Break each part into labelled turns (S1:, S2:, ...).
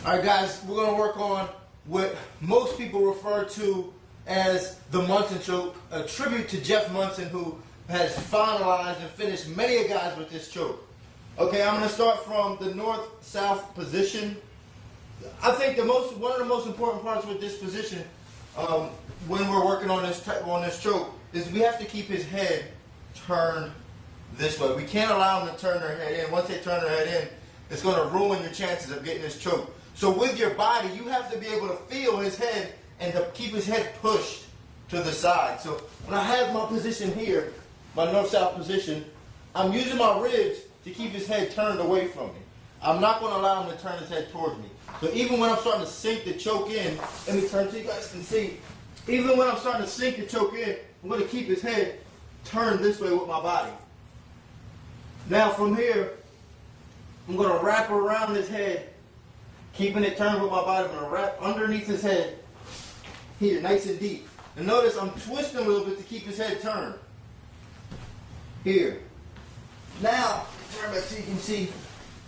S1: Alright guys, we're going to work on what most people refer to as the Monson choke, a tribute to Jeff Monson, who has finalized and finished many guys with this choke. Okay, I'm going to start from the north-south position. I think one of the most important parts with this position when we're working on this choke is we have to keep his head turned this way. We can't allow him to turn their head in. Once they turn their head in, it's going to ruin your chances of getting this choke. So with your body, you have to be able to feel his head and to keep his head pushed to the side. So when I have my position here, my north-south position, I'm using my ribs to keep his head turned away from me. I'm not going to allow him to turn his head towards me. So even when I'm starting to sink the choke in, let me turn so you guys can see. Even when I'm starting to sink the choke in, I'm going to keep his head turned this way with my body. Now from here, I'm going to wrap around his head, keeping it turned with my body. I'm going to wrap underneath his head here, nice and deep. And notice I'm twisting a little bit to keep his head turned. Here. Now, turn back so you can see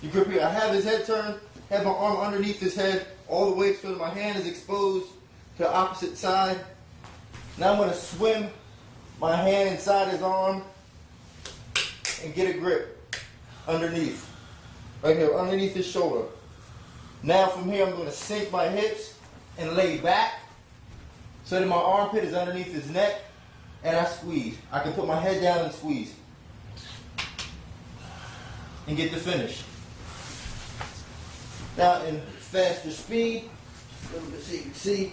S1: the grip here. I have his head turned, have my arm underneath his head all the way so that my hand is exposed to the opposite side. Now I'm going to swim my hand inside his arm and get a grip underneath. Right here, underneath his shoulder. Now from here I'm going to sink my hips and lay back so that my armpit is underneath his neck and I squeeze. I can put my head down and squeeze and get the finish. Now in faster speed, a little bit so you can see.